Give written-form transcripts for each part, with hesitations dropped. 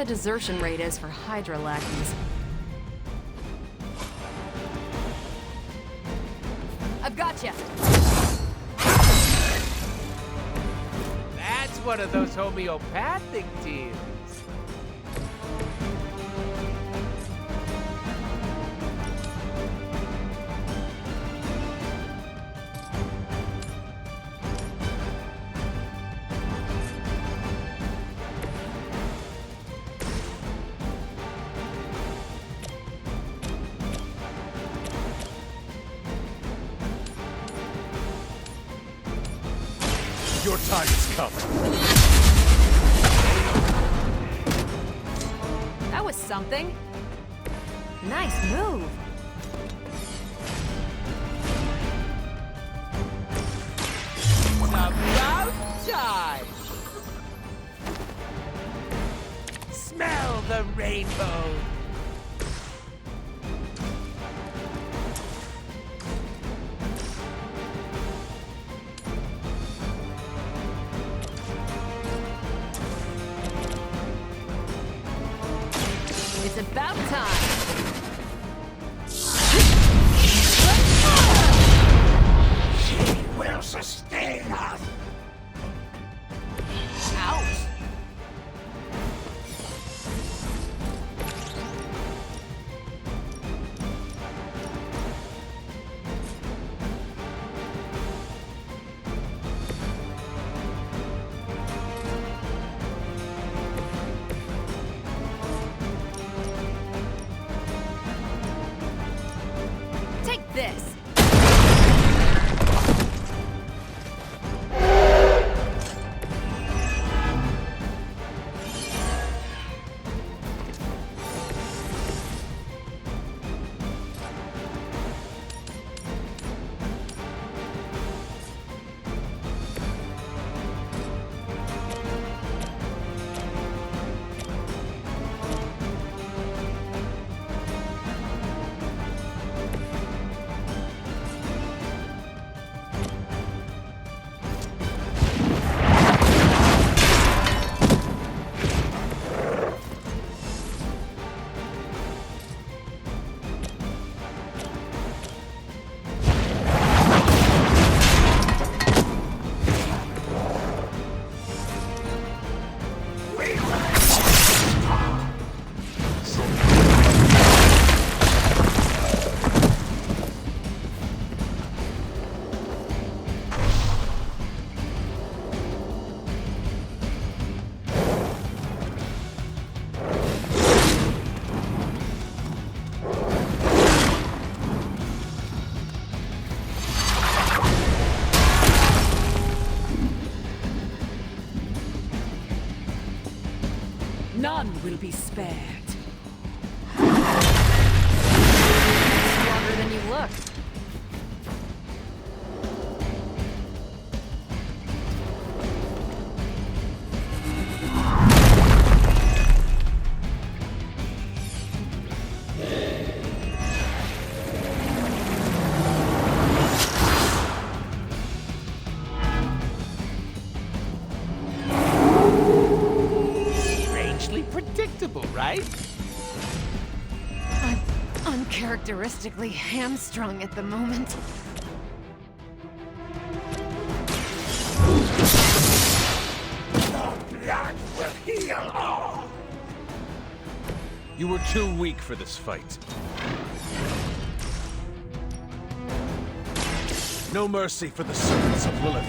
the desertion rate is for Hydra lackeys. I've got you. That's one of those homeopathic deals. Your time is coming. That was something. Nice move. About time! Smell the rainbow! It's about time. She will sustain us. Ouch. Take this. None will be spared. Stronger than you look. Strangely predictable, right? I'm uncharacteristically hamstrung at the moment. The blood will heal all. You were too weak for this fight. No mercy for the servants of Lilith.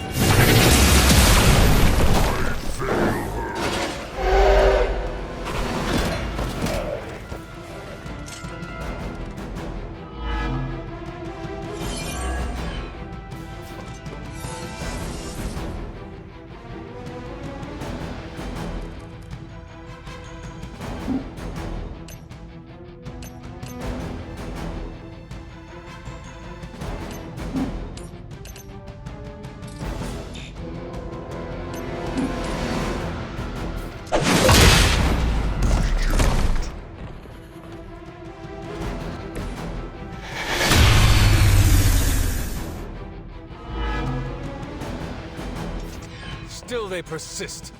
Still they persist.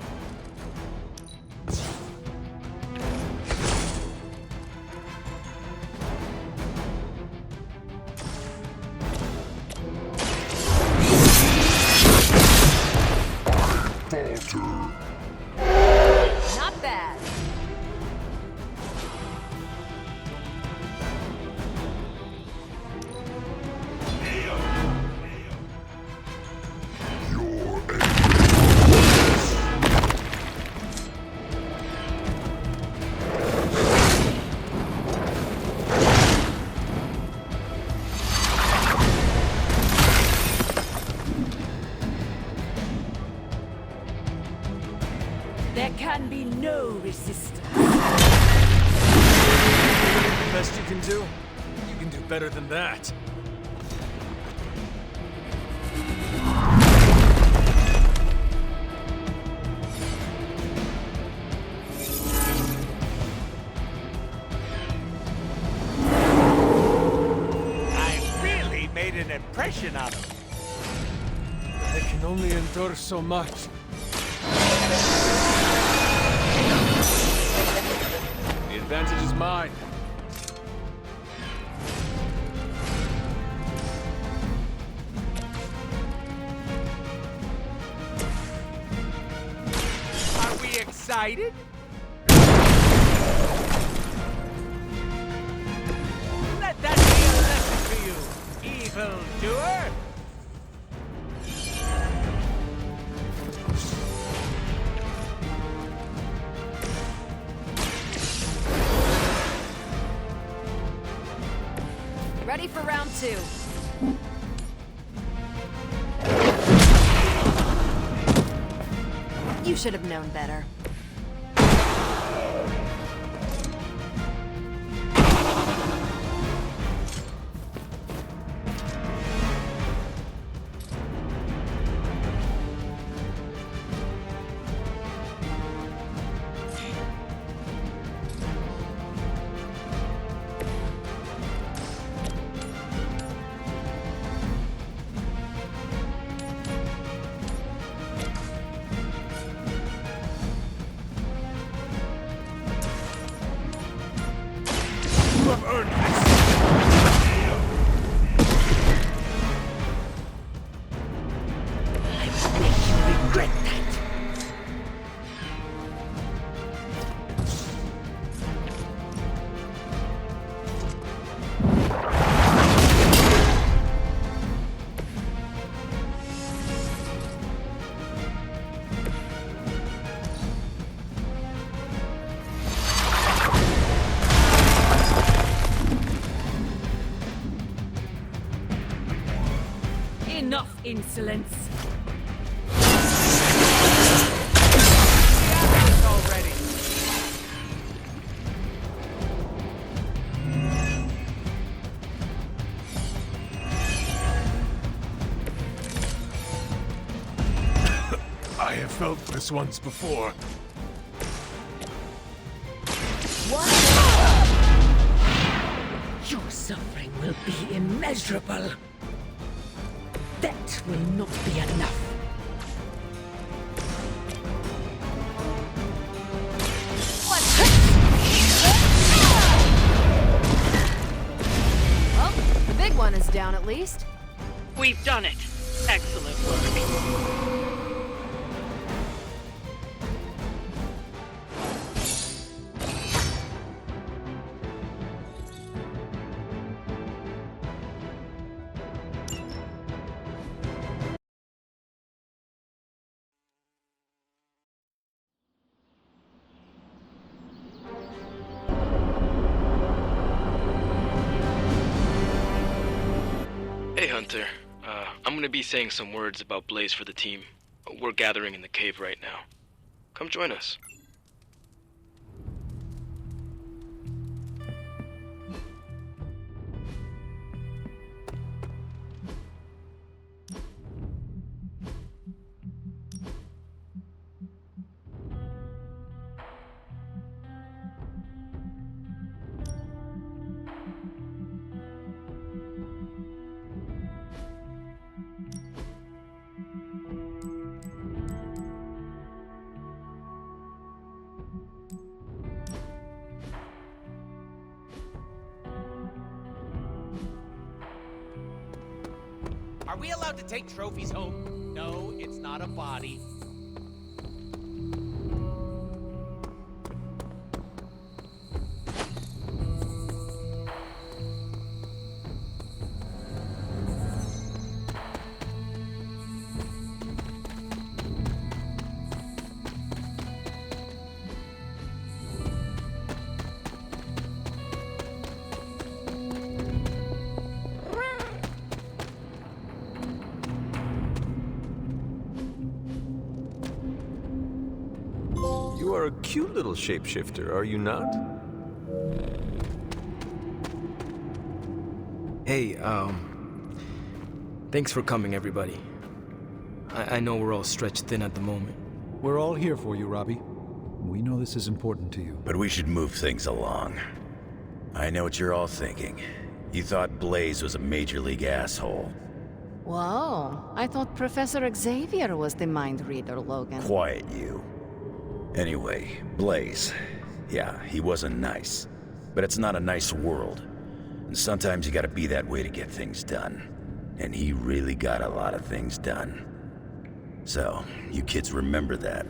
There can be no resistance. The best you can do? You can do better than that. I really made an impression on him. I can only endure so much. The advantage is mine. Are we excited? Let that be a lesson for you, evildoer! Ready for round 2. You should have known better. You have earned this. I will make you regret that. Enough insolence. Yeah, already. I have felt this once before. Your suffering will be immeasurable. That will not be enough. Well, the big one is down at least. We've done it. Excellent work. Hey Hunter, I'm gonna be saying some words about Blaze for the team. We're gathering in the cave right now. Come join us. Are we allowed to take trophies home? No, it's not a body. You are a cute little shapeshifter, are you not? Hey, thanks for coming, everybody. I know we're all stretched thin at the moment. We're all here for you, Robbie. We know this is important to you. But we should move things along. I know what you're all thinking. You thought Blaze was a major league asshole. Whoa, I thought Professor Xavier was the mind reader, Logan. Quiet, you. Anyway, Blaze. Yeah, he wasn't nice. But it's not a nice world. And sometimes you gotta be that way to get things done. And he really got a lot of things done. So, you kids remember that.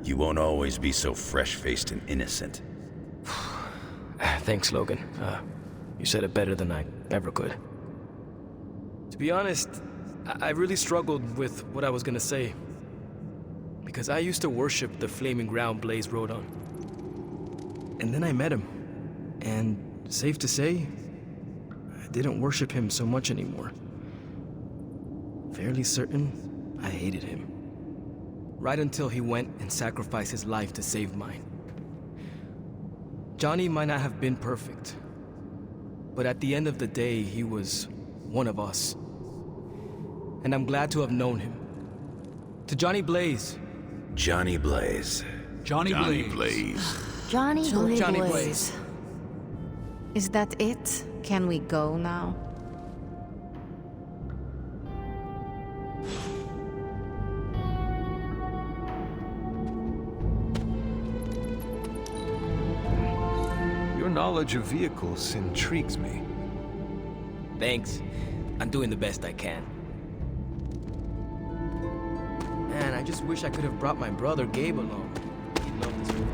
You won't always be so fresh-faced and innocent. Thanks, Logan. You said it better than I ever could. To be honest, I really struggled with what I was gonna say. Because I used to worship the flaming ground Blaze rode on. And then I met him. And safe to say, I didn't worship him so much anymore. Fairly certain I hated him. Right until he went and sacrificed his life to save mine. Johnny might not have been perfect, but at the end of the day, he was one of us. And I'm glad to have known him. To Johnny Blaze. Johnny Blaze. Johnny Blaze. Johnny Johnny Blaze. Is that it? Can we go now? Your knowledge of vehicles intrigues me. Thanks. I'm doing the best I can. Man, I just wish I could have brought my brother Gabe along. He'd love this movie.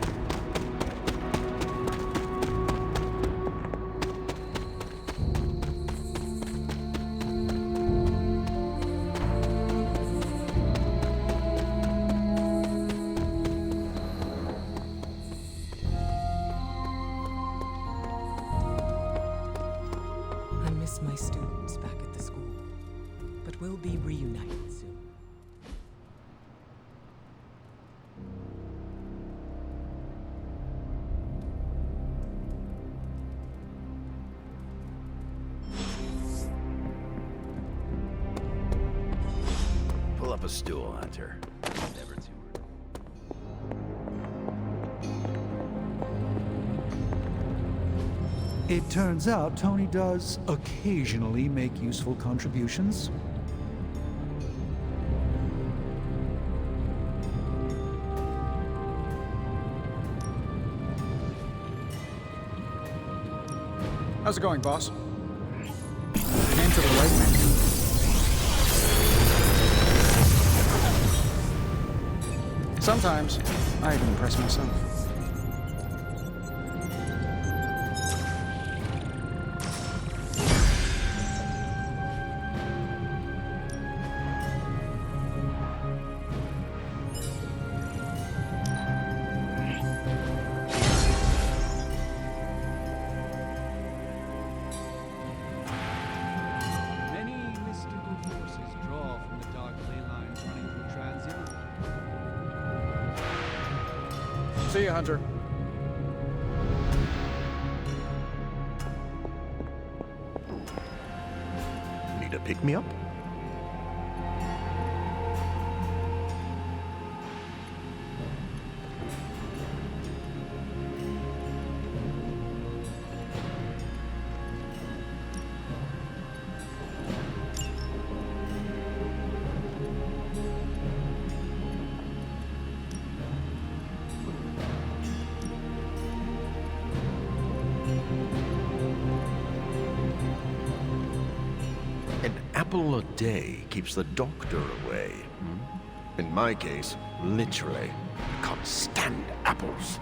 I miss my students back at the school, but we'll be reunited soon. Pull up a stool, Hunter. Never too early. It turns out Tony does occasionally make useful contributions. How's it going, boss? Hand to the right, man. Sometimes, I even impress myself. Many mystical forces draw from the dark ley lines running through Transient. See you, Hunter. Need a pick-me-up? An apple a day keeps the doctor away. In my case, literally. I can't stand apples.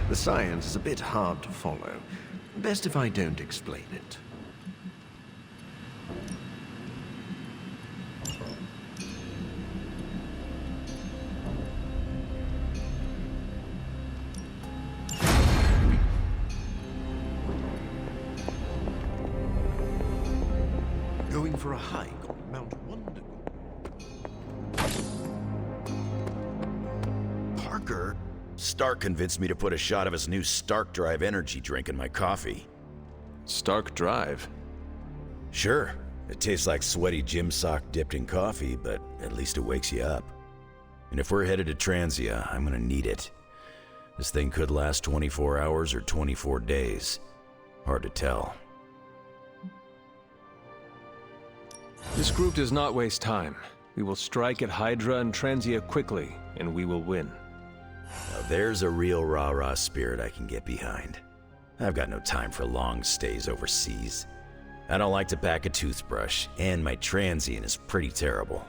The science is a bit hard to follow. Best if I don't explain it. a hike on Mount Wondergood. Parker? Stark convinced me to put a shot of his new Stark Drive energy drink in my coffee. Stark Drive? Sure, it tastes like sweaty gym sock dipped in coffee, but at least it wakes you up. And if we're headed to Transia, I'm gonna need it. This thing could last 24 hours or 24 days. Hard to tell. This group does not waste time. We will strike at Hydra and Transia quickly, and we will win. Now there's a real rah-rah spirit I can get behind. I've got no time for long stays overseas. I don't like to pack a toothbrush, and my transient is pretty terrible.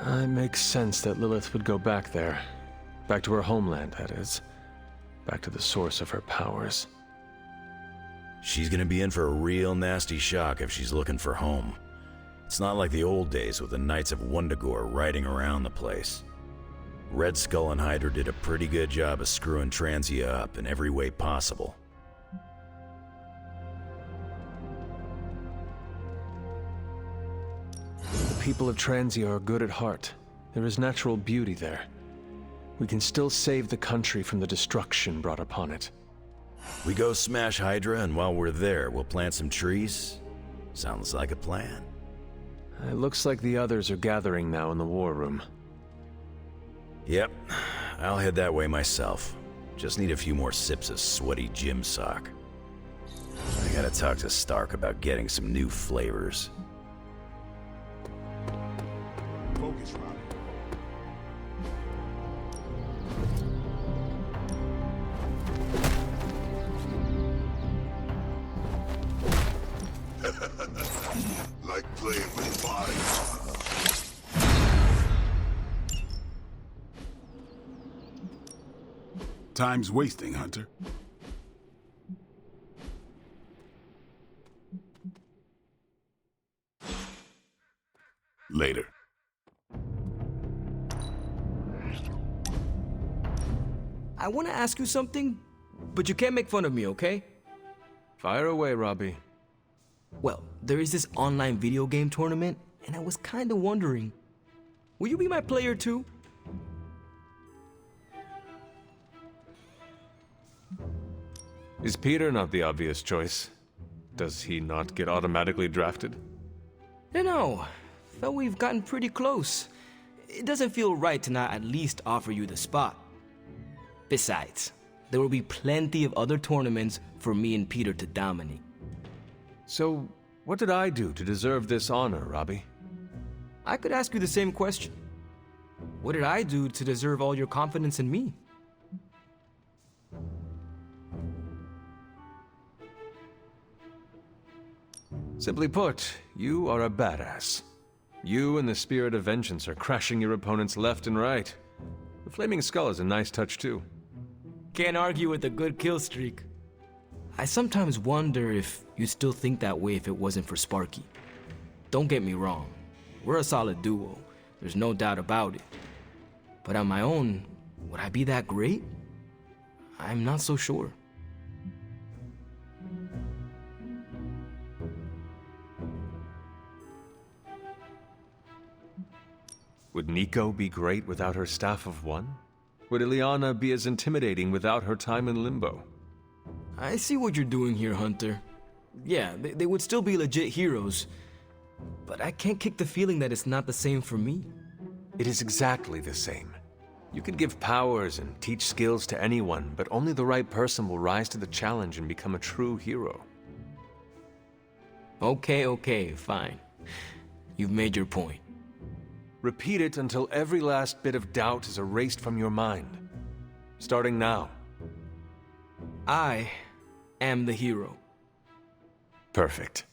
It makes sense that Lilith would go back there. Back to her homeland, that is. Back to the source of her powers. She's gonna be in for a real nasty shock if she's looking for home. It's not like the old days with the Knights of Wundagore riding around the place. Red Skull and Hydra did a pretty good job of screwing Transia up in every way possible. The people of Transia are good at heart. There is natural beauty there. We can still save the country from the destruction brought upon it. We go smash Hydra, and while we're there, we'll plant some trees? Sounds like a plan. It looks like the others are gathering now in the war room. Yep, I'll head that way myself. Just need a few more sips of sweaty gym sock. I gotta talk to Stark about getting some new flavors. Focus, Robbie. Like playing with fire. Time's wasting, Hunter. Later. I want to ask you something, but you can't make fun of me, okay? Fire away, Robbie. Well, there is this online video game tournament, and I was kind of wondering, will you be my player too? Is Peter not the obvious choice? Does he not get automatically drafted? No, felt we've gotten pretty close. It doesn't feel right to not at least offer you the spot. Besides, there will be plenty of other tournaments for me and Peter to dominate. So, what did I do to deserve this honor, Robbie? I could ask you the same question. What did I do to deserve all your confidence in me? Simply put, you are a badass. You and the Spirit of Vengeance are crashing your opponents left and right. The Flaming Skull is a nice touch too. Can't argue with a good kill streak. I sometimes wonder if you'd still think that way if it wasn't for Sparky. Don't get me wrong, we're a solid duo, there's no doubt about it. But on my own, would I be that great? I'm not so sure. Would Nico be great without her Staff of One? Would Ileana be as intimidating without her time in Limbo? I see what you're doing here, Hunter. Yeah, they would still be legit heroes. But I can't kick the feeling that it's not the same for me. It is exactly the same. You can give powers and teach skills to anyone, but only the right person will rise to the challenge and become a true hero. Okay, fine. You've made your point. Repeat it until every last bit of doubt is erased from your mind. Starting now. I am the hero. Perfect.